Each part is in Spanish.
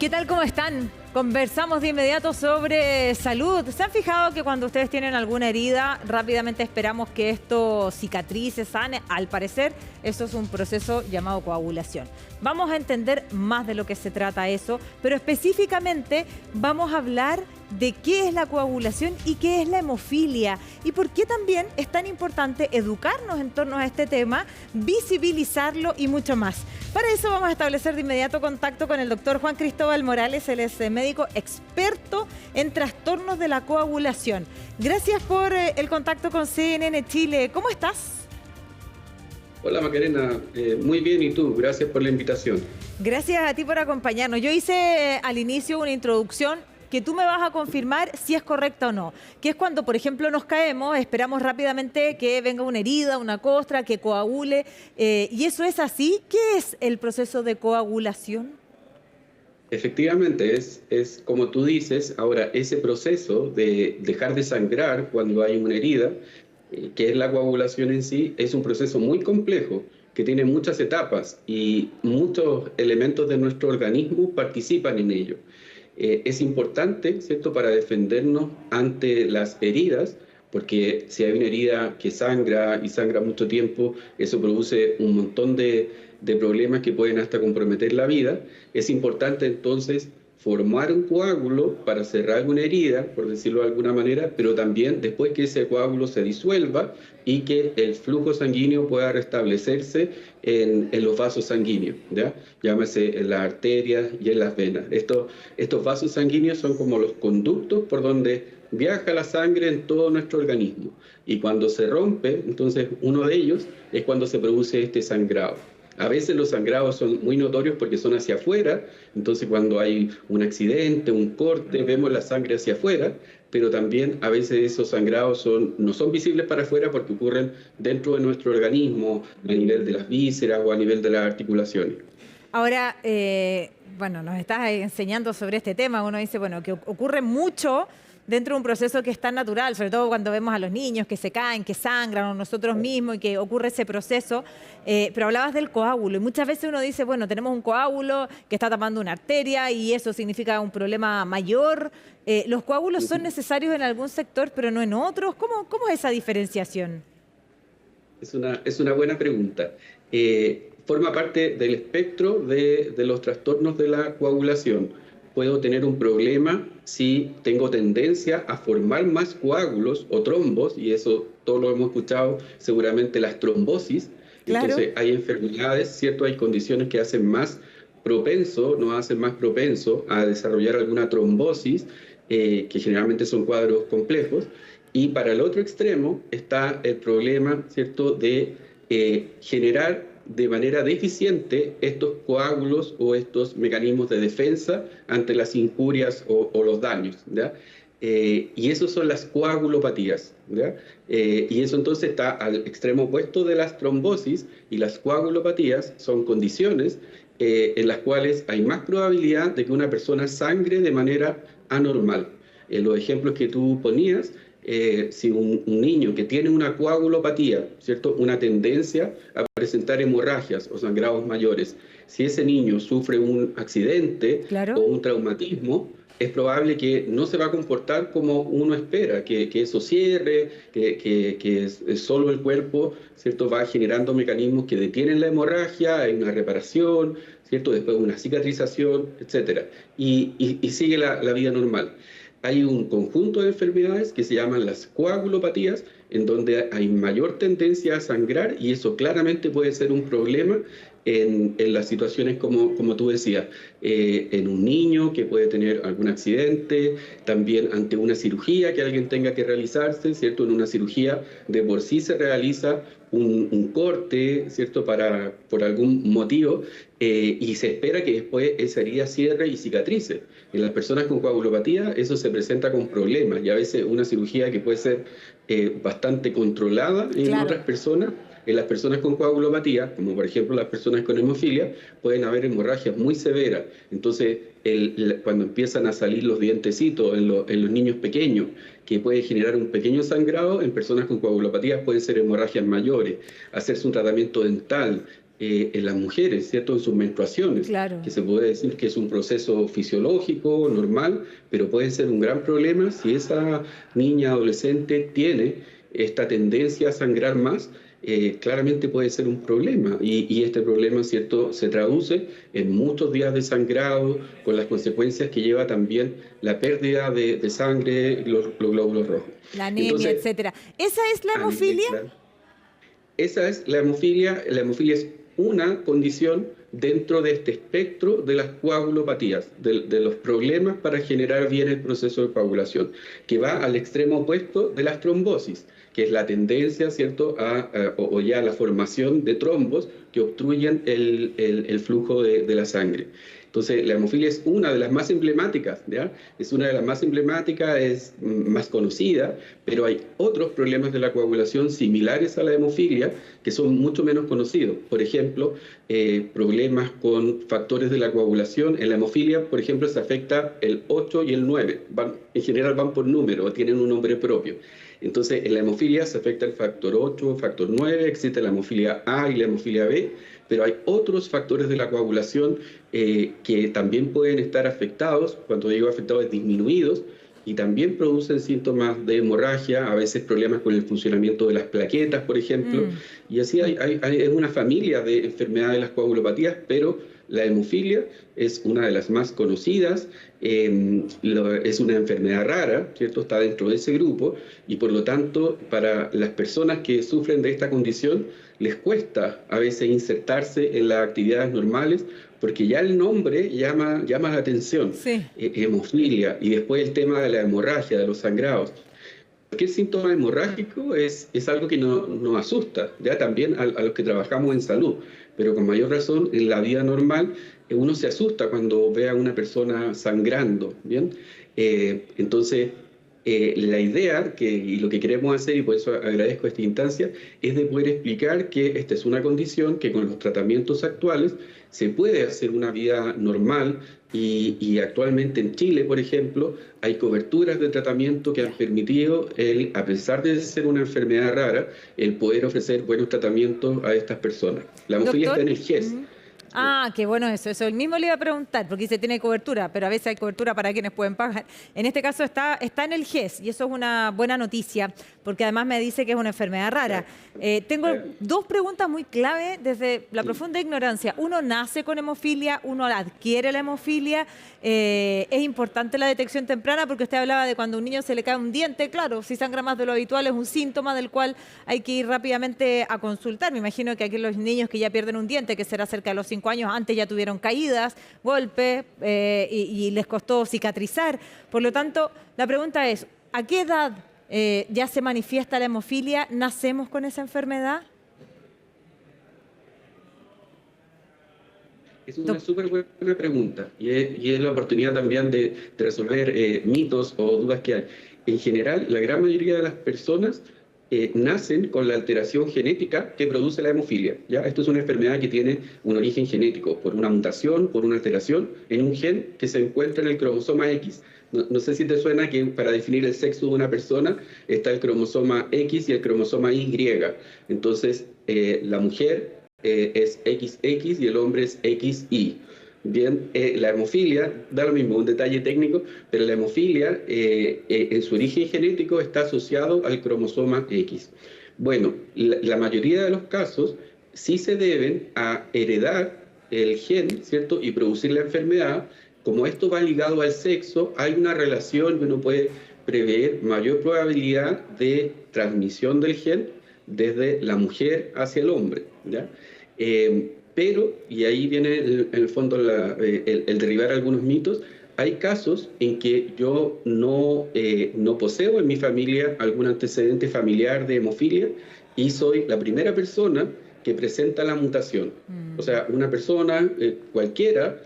¿Qué tal? ¿Cómo están? Conversamos de inmediato sobre salud. ¿Se han fijado que cuando ustedes tienen alguna herida, rápidamente esperamos que esto cicatrice, sane? Al parecer, eso es un proceso llamado coagulación. Vamos a entender más de lo que se trata eso, pero específicamente vamos a hablar de qué es la coagulación y qué es la hemofilia y por qué también es tan importante educarnos en torno a este tema, visibilizarlo y mucho más. Para eso vamos a establecer de inmediato contacto con el doctor Juan Cristóbal Morales. Él es médico experto en trastornos de la coagulación. Gracias por el contacto con CNN Chile. ¿Cómo estás? Hola Macarena, muy bien, ¿y tú? Gracias por la invitación. Gracias a ti por acompañarnos. Yo hice al inicio una introducción que tú me vas a confirmar si es correcta o no, que es cuando, por ejemplo, nos caemos, esperamos rápidamente que venga una herida, una costra, que coagule, y eso es así. ¿Qué es el proceso de coagulación? Efectivamente, es como tú dices. Ahora, ese proceso de dejar de sangrar cuando hay una herida, que es la coagulación en sí, es un proceso muy complejo, que tiene muchas etapas y muchos elementos de nuestro organismo participan en ello. Es importante, ¿cierto?, para defendernos ante las heridas, porque si hay una herida que sangra y sangra mucho tiempo, eso produce un montón de problemas que pueden hasta comprometer la vida. Es importante entonces formar un coágulo para cerrar una herida, por decirlo de alguna manera, pero también después que ese coágulo se disuelva y que el flujo sanguíneo pueda restablecerse en los vasos sanguíneos, ¿ya? Llámese en las arterias y en las venas. Estos vasos sanguíneos son como los conductos por donde viaja la sangre en todo nuestro organismo. Y cuando se rompe, entonces uno de ellos es cuando se produce este sangrado. A veces los sangrados son muy notorios porque son hacia afuera, entonces cuando hay un accidente, un corte, vemos la sangre hacia afuera, pero también a veces esos sangrados no son visibles para afuera porque ocurren dentro de nuestro organismo, a nivel de las vísceras o a nivel de las articulaciones. Ahora, bueno, nos estás enseñando sobre este tema. Uno dice, bueno, que ocurre mucho dentro de un proceso que es tan natural, sobre todo cuando vemos a los niños que se caen, que sangran, o nosotros mismos, y que ocurre ese proceso. Pero hablabas del coágulo, y muchas veces uno dice, bueno, tenemos un coágulo que está tapando una arteria y eso significa un problema mayor. ¿Los coágulos son necesarios en algún sector, pero no en otros? ¿Cómo es esa diferenciación? Es una buena pregunta. Forma parte del espectro de los trastornos de la coagulación. Puedo tener un problema si tengo tendencia a formar más coágulos o trombos, y eso todos lo hemos escuchado, seguramente las trombosis. Claro. Entonces hay enfermedades, ¿cierto? Hay condiciones que hacen más propenso, nos hacen más propenso a desarrollar alguna trombosis, que generalmente son cuadros complejos. Y para el otro extremo está el problema, ¿cierto?, de generar de manera deficiente estos coágulos o estos mecanismos de defensa ante las injurias o los daños, ¿ya? Y eso son las coagulopatías, ¿ya? Y eso entonces está al extremo opuesto de las trombosis, y las coagulopatías son condiciones en las cuales hay más probabilidad de que una persona sangre de manera anormal. Los ejemplos que tú ponías, si un niño que tiene una coagulopatía, ¿cierto?, una tendencia a presentar hemorragias o sangrados mayores, si ese niño sufre un accidente, claro, o un traumatismo, es probable que no se va a comportar como uno espera, que eso cierre, que solo el cuerpo, ¿cierto?, va generando mecanismos que detienen la hemorragia, hay una reparación, ¿cierto?, después una cicatrización, etc. Y sigue la vida normal. Hay un conjunto de enfermedades que se llaman las coagulopatías, en donde hay mayor tendencia a sangrar, y eso claramente puede ser un problema en las situaciones como tú decías, en un niño que puede tener algún accidente, también ante una cirugía que alguien tenga que realizarse, ¿cierto? En una cirugía de por sí se realiza un corte, ¿cierto?, por algún motivo, y se espera que después esa herida cierre y cicatrice. En las personas con coagulopatía eso se presenta con problemas, y a veces una cirugía que puede ser bastante controlada en, claro, otras personas. En las personas con coagulopatía, como por ejemplo las personas con hemofilia, pueden haber hemorragias muy severas. Entonces, cuando empiezan a salir los dientecitos en los niños pequeños, que puede generar un pequeño sangrado, en personas con coagulopatías pueden ser hemorragias mayores. Hacerse un tratamiento dental en las mujeres, ¿cierto? En sus menstruaciones, Claro. que se puede decir que es un proceso fisiológico, normal, pero puede ser un gran problema si esa niña adolescente tiene esta tendencia a sangrar más. Claramente puede ser un problema y este problema, ¿cierto?, se traduce en muchos días de sangrado, con las consecuencias que lleva también la pérdida de sangre, los glóbulos rojos. La anemia, Entonces, etcétera. ¿Esa es la anemia, hemofilia? claro. Esa es la hemofilia. La hemofilia es una condición dentro de este espectro de las coagulopatías, de los problemas para generar bien el proceso de coagulación, que va al extremo opuesto de las trombosis, que es la tendencia, ¿cierto?, o ya la formación de trombos que obstruyen el flujo de la sangre. Entonces, la hemofilia es una de las más emblemáticas, ¿ya? Es una de las más emblemáticas, es más conocida, pero hay otros problemas de la coagulación similares a la hemofilia que son mucho menos conocidos. Por ejemplo, problemas con factores de la coagulación. En la hemofilia, por ejemplo, se afecta el 8 y el 9. En general van por número o tienen un nombre propio. Entonces, en la hemofilia se afecta el factor 8, factor 9, existe la hemofilia A y la hemofilia B, pero hay otros factores de la coagulación que también pueden estar afectados, cuando digo afectados es disminuidos, y también producen síntomas de hemorragia, a veces problemas con el funcionamiento de las plaquetas, por ejemplo, y así es una familia de enfermedades de las coagulopatías, pero la hemofilia es una de las más conocidas, es una enfermedad rara, ¿cierto? Está dentro de ese grupo y por lo tanto para las personas que sufren de esta condición les cuesta a veces insertarse en las actividades normales porque ya el nombre llama la atención, Sí. Hemofilia, y después el tema de la hemorragia, de los sangrados. Cualquier síntoma hemorrágico es algo que nos asusta, ya también a los que trabajamos en salud, pero con mayor razón en la vida normal uno se asusta cuando ve a una persona sangrando, ¿bien? Entonces, la idea y lo que queremos hacer, y por eso agradezco esta instancia, es de poder explicar que esta es una condición que con los tratamientos actuales se puede hacer una vida normal y actualmente en Chile, por ejemplo, hay coberturas de tratamiento que han permitido, a pesar de ser una enfermedad rara, el poder ofrecer buenos tratamientos a estas personas. La hemofilia está en el GES. Ah, qué bueno eso el mismo le iba a preguntar, porque dice tiene cobertura, pero a veces hay cobertura para quienes pueden pagar. En este caso está en el GES y eso es una buena noticia, porque además me dice que es una enfermedad rara. Tengo dos preguntas muy clave desde la profunda ignorancia. Uno nace con hemofilia, uno adquiere la hemofilia. Es importante la detección temprana porque usted hablaba de cuando a un niño se le cae un diente. Claro, si sangra más de lo habitual es un síntoma del cual hay que ir rápidamente a consultar. Me imagino que aquí los niños que ya pierden un diente, que será cerca de los 5 años, antes ya tuvieron caídas, golpes y les costó cicatrizar. Por lo tanto, la pregunta es, ¿a qué edad ya se manifiesta la hemofilia? ¿Nacemos con esa enfermedad? Es una súper buena pregunta y es la oportunidad también de resolver mitos o dudas que hay. En general, la gran mayoría de las personas nacen con la alteración genética que produce la hemofilia, ¿ya? Esto es una enfermedad que tiene un origen genético, por una mutación, por una alteración en un gen que se encuentra en el cromosoma X. No sé si te suena que para definir el sexo de una persona está el cromosoma X y el cromosoma Y. Entonces, la mujer es XX y el hombre es XY. Bien, la hemofilia, da lo mismo, un detalle técnico, pero la hemofilia en su origen genético está asociado al cromosoma X. Bueno, la mayoría de los casos sí se deben a heredar el gen, ¿cierto? Y producir la enfermedad. Como esto va ligado al sexo, hay una relación que uno puede prever mayor probabilidad de transmisión del gen desde la mujer hacia el hombre, ¿ya? Pero, y ahí viene en el fondo el derribar algunos mitos, hay casos en que yo no poseo en mi familia algún antecedente familiar de hemofilia y soy la primera persona que presenta la mutación. O sea, una persona cualquiera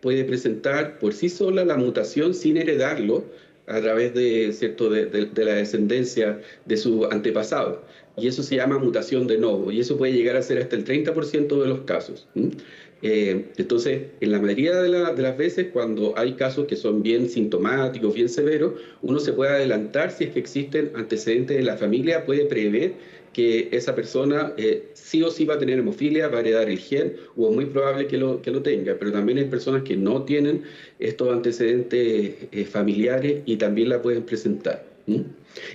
puede presentar por sí sola la mutación sin heredarlo a través de la descendencia de su antepasado. Y eso se llama mutación de novo, y eso puede llegar a ser hasta el 30% de los casos. Entonces, en la mayoría de las veces, cuando hay casos que son bien sintomáticos, bien severos, uno se puede adelantar si es que existen antecedentes de la familia, puede prever que esa persona sí o sí va a tener hemofilia, va a heredar el gen, o es muy probable que lo tenga, pero también hay personas que no tienen estos antecedentes familiares y también la pueden presentar.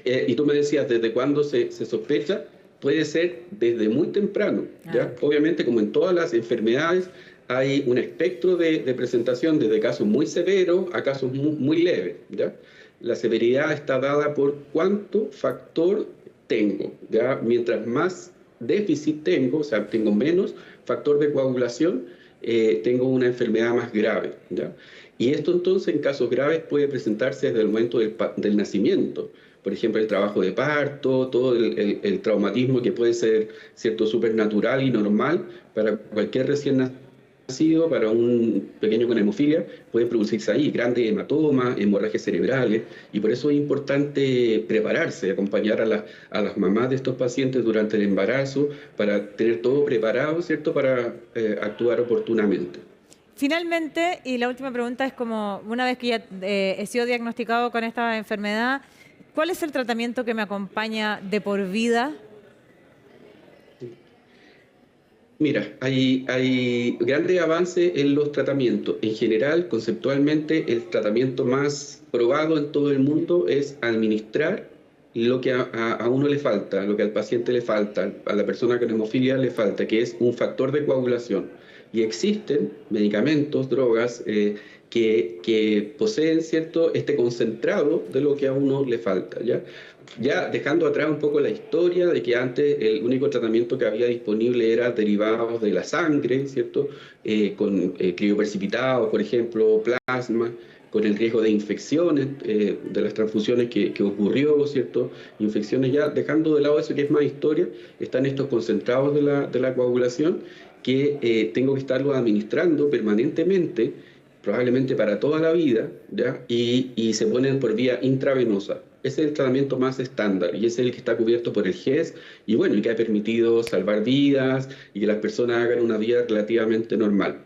Y tú me decías, ¿desde cuándo se sospecha? Puede ser desde muy temprano, ¿ya? Obviamente, como en todas las enfermedades, hay un espectro de presentación desde casos muy severos a casos muy leves, ¿ya? La severidad está dada por cuánto factor tengo, ¿ya? Mientras más déficit tengo, o sea, tengo menos factor de coagulación, tengo una enfermedad más grave, ¿ya? Y esto entonces en casos graves puede presentarse desde el momento del nacimiento. Por ejemplo, el trabajo de parto, todo el traumatismo que puede ser, cierto, supernatural y normal para cualquier recién nacido, para un pequeño con hemofilia, pueden producirse ahí grandes hematomas, hemorragias cerebrales, y por eso es importante prepararse, acompañar a las mamás de estos pacientes durante el embarazo para tener todo preparado, ¿cierto?, para actuar oportunamente. Finalmente, y la última pregunta es como, una vez que ya he sido diagnosticado con esta enfermedad, ¿cuál es el tratamiento que me acompaña de por vida? Mira, hay grandes avances en los tratamientos. En general, conceptualmente, el tratamiento más probado en todo el mundo es administrar lo que a uno le falta, lo que al paciente le falta, a la persona con hemofilia le falta, que es un factor de coagulación. Y existen medicamentos, drogas, que poseen, ¿cierto?, este concentrado de lo que a uno le falta, ¿ya? Ya dejando atrás un poco la historia de que antes el único tratamiento que había disponible era derivados de la sangre, ¿cierto? Con crioprecipitados, por ejemplo, plasma, con el riesgo de infecciones, de las transfusiones que ocurrió, ¿cierto? Infecciones ya, dejando de lado eso que es más historia, están estos concentrados de la coagulación que tengo que estarlo administrando permanentemente, probablemente para toda la vida, ¿ya? Y se ponen por vía intravenosa. Ese es el tratamiento más estándar y es el que está cubierto por el GES y bueno, y que ha permitido salvar vidas y que las personas hagan una vida relativamente normal.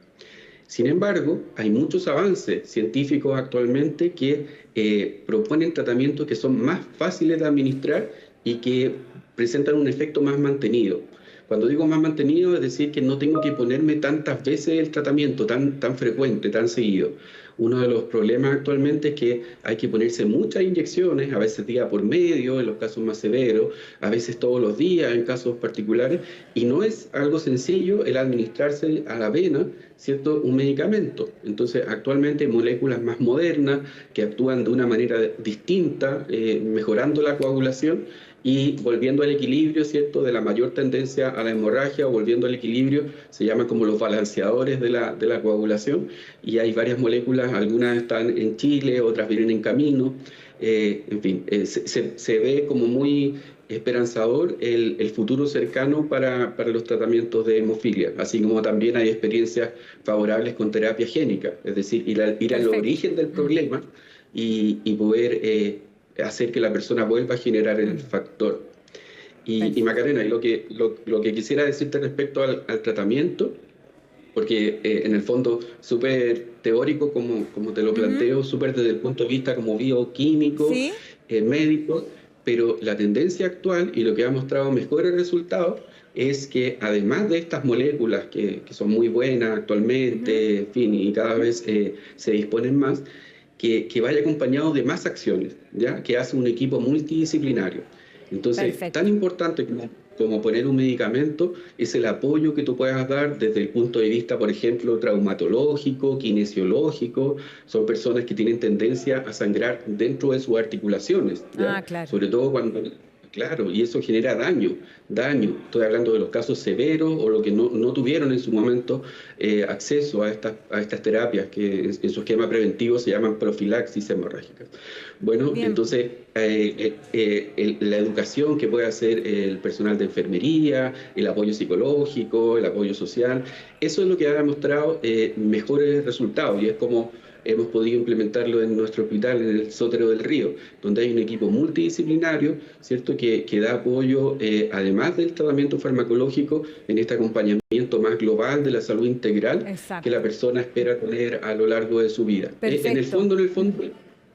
Sin embargo, hay muchos avances científicos actualmente que proponen tratamientos que son más fáciles de administrar y que presentan un efecto más mantenido. Cuando digo más mantenido, es decir, que no tengo que ponerme tantas veces el tratamiento, tan frecuente, tan seguido. Uno de los problemas actualmente es que hay que ponerse muchas inyecciones, a veces día por medio, en los casos más severos, a veces todos los días, en casos particulares, y no es algo sencillo el administrarse a la vena, ¿cierto?, un medicamento. Entonces, actualmente hay moléculas más modernas que actúan de una manera distinta, mejorando la coagulación, y volviendo al equilibrio, ¿cierto?, de la mayor tendencia a la hemorragia, o volviendo al equilibrio, se llaman como los balanceadores de la coagulación, y hay varias moléculas, algunas están en Chile, otras vienen en camino, en fin, se ve como muy esperanzador el futuro cercano para los tratamientos de hemofilia, así como también hay experiencias favorables con terapia génica, es decir, ir al origen del problema y poder hacer que la persona vuelva a generar el factor. Y Macarena, y lo que quisiera decirte respecto al tratamiento, porque en el fondo súper teórico como te lo planteo, súper desde el punto de vista como bioquímico, ¿Sí? Médico, pero la tendencia actual y lo que ha mostrado mejores resultados es que además de estas moléculas que son muy buenas actualmente, en fin, y cada vez se disponen más, que vaya acompañado de más acciones, ¿ya?, que hace un equipo multidisciplinario. Entonces, Perfecto. tan importante como poner un medicamento es el apoyo que tú puedas dar desde el punto de vista, por ejemplo, traumatológico, kinesiológico. Son personas que tienen tendencia a sangrar dentro de sus articulaciones, ¿ya? Claro. Sobre todo cuando... Claro, y eso genera daño. Estoy hablando de los casos severos o los que no tuvieron en su momento acceso a estas terapias que en su esquema preventivo se llaman profilaxis hemorrágica. Bueno, Bien. entonces la educación que puede hacer el personal de enfermería, el apoyo psicológico, el apoyo social, eso es lo que ha demostrado mejores resultados y es como hemos podido implementarlo en nuestro hospital, en el Sotero del Río, donde hay un equipo multidisciplinario, ¿cierto?, que da apoyo, además del tratamiento farmacológico, en este acompañamiento más global de la salud integral. Exacto. Que la persona espera tener a lo largo de su vida. En el fondo,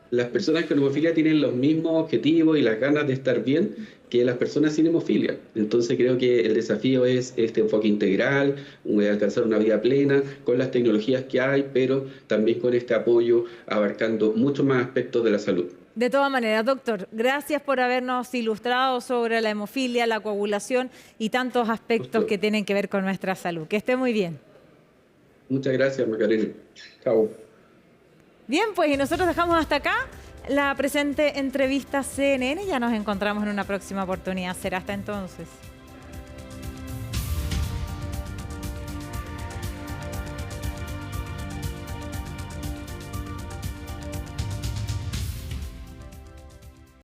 las personas con hemofilia tienen los mismos objetivos y las ganas de estar bien que las personas sin hemofilia. Entonces creo que el desafío es este enfoque integral, alcanzar una vida plena con las tecnologías que hay, pero también con este apoyo abarcando muchos más aspectos de la salud. De todas maneras, doctor, gracias por habernos ilustrado sobre la hemofilia, la coagulación y tantos aspectos que tienen que ver con nuestra salud. Que esté muy bien. Muchas gracias, Macarena. Chao. Bien, pues y nosotros dejamos hasta acá la presente entrevista CNN. Ya nos encontramos en una próxima oportunidad. Será hasta entonces.